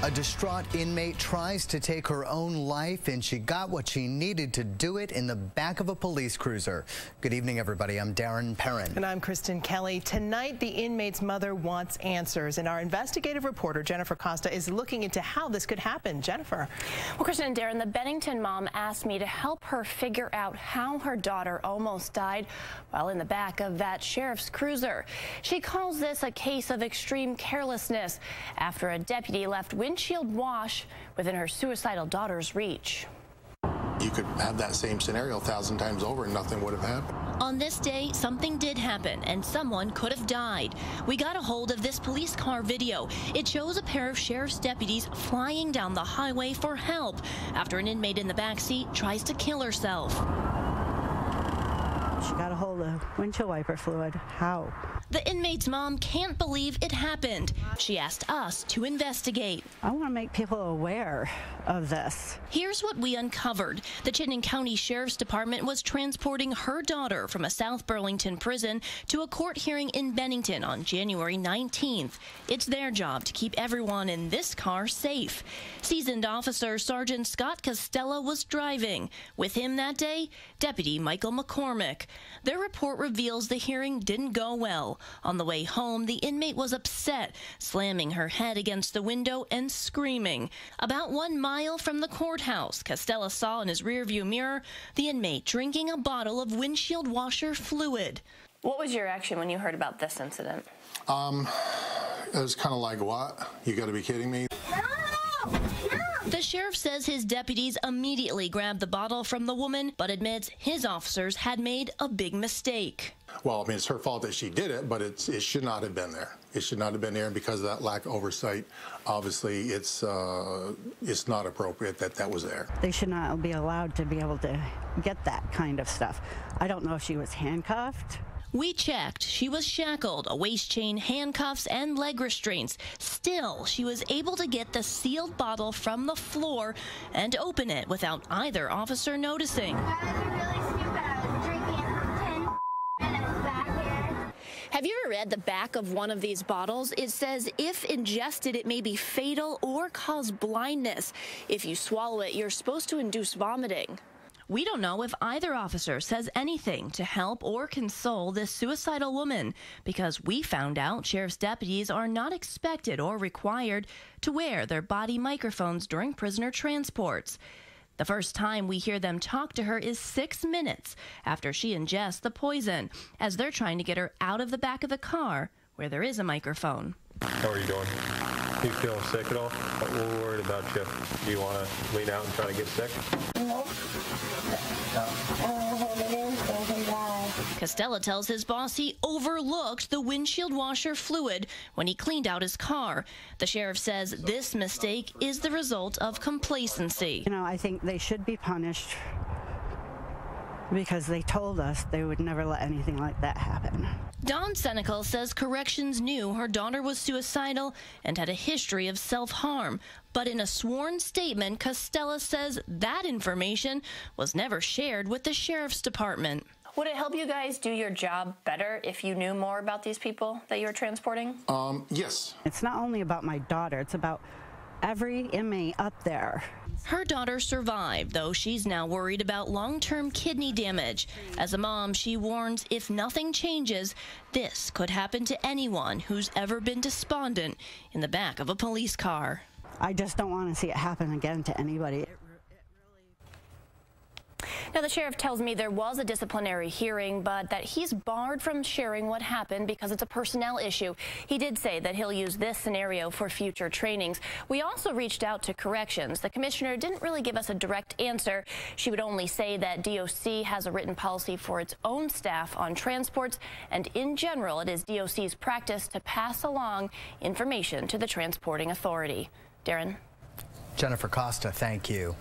A distraught inmate tries to take her own life, and she got what she needed to do it in the back of a police cruiser. Good evening, everybody. I'm Darren Perrin. And I'm Kristen Kelly. Tonight, the inmate's mother wants answers, and our investigative reporter, Jennifer Costa, is looking into how this could happen. Jennifer. Well, Kristen and Darren, the Bennington mom asked me to help her figure out how her daughter almost died while in the back of that sheriff's cruiser. She calls this a case of extreme carelessness after a deputy left windshield wash within her suicidal daughter's reach. You could have that same scenario 1,000 times over and nothing would have happened. On this day, something did happen and someone could have died. We got a hold of this police car video. It shows a pair of sheriff's deputies flying down the highway for help after an inmate in the backseat tries to kill herself. She got a hold of windshield wiper fluid. How? The inmate's mom can't believe it happened. She asked us to investigate. I want to make people aware of this. Here's what we uncovered. The Chittenden County Sheriff's Department was transporting her daughter from a South Burlington prison to a court hearing in Bennington on January 19th. It's their job to keep everyone in this car safe. Seasoned officer Sergeant Scott Costello was driving. With him that day, Deputy Michael McCormick. Their report reveals the hearing didn't go well. On the way home, the inmate was upset, slamming her head against the window and screaming. About 1 mile from the courthouse, Costello saw in his rearview mirror the inmate drinking a bottle of windshield washer fluid. What was your reaction when you heard about this incident? It was kind of like, what? You got to be kidding me? The sheriff says his deputies immediately grabbed the bottle from the woman, but admits his officers had made a big mistake. Well, I mean, it's her fault that she did it, but it should not have been there. It should not have been there, and because of that lack of oversight, obviously it's not appropriate that that was there. They should not be allowed to be able to get that kind of stuff. I don't know if she was handcuffed. We checked. She was shackled, a waist chain, handcuffs, and leg restraints. Still, she was able to get the sealed bottle from the floor and open it without either officer noticing. Have you ever read the back of one of these bottles? It says if ingested, it may be fatal or cause blindness. If you swallow it, you're supposed to induce vomiting. We don't know if either officer says anything to help or console this suicidal woman because we found out sheriff's deputies are not expected or required to wear their body microphones during prisoner transports. The first time we hear them talk to her is 6 minutes after she ingests the poison, as they're trying to get her out of the back of the car where there is a microphone. How are you doing? You feeling sick at all? We're worried about you. Do you want to lean out and try to get sick? No. Costello tells his boss he overlooked the windshield washer fluid when he cleaned out his car. The sheriff says this mistake is the result of complacency. You know, I think they should be punished because they told us they would never let anything like that happen. Don Senecal says corrections knew her daughter was suicidal and had a history of self-harm. But in a sworn statement, Costello says that information was never shared with the sheriff's department. Would it help you guys do your job better if you knew more about these people that you were transporting? Yes. It's not only about my daughter, it's about every inmate up there. Her daughter survived, though she's now worried about long-term kidney damage. As a mom, she warns if nothing changes, this could happen to anyone who's ever been despondent in the back of a police car. I just don't want to see it happen again to anybody. Now, the sheriff tells me there was a disciplinary hearing, but that he's barred from sharing what happened because it's a personnel issue. He did say that he'll use this scenario for future trainings. We also reached out to corrections. The commissioner didn't really give us a direct answer. She would only say that DOC has a written policy for its own staff on transports, and in general, it is DOC's practice to pass along information to the transporting authority. Darren? Jennifer Costa, thank you.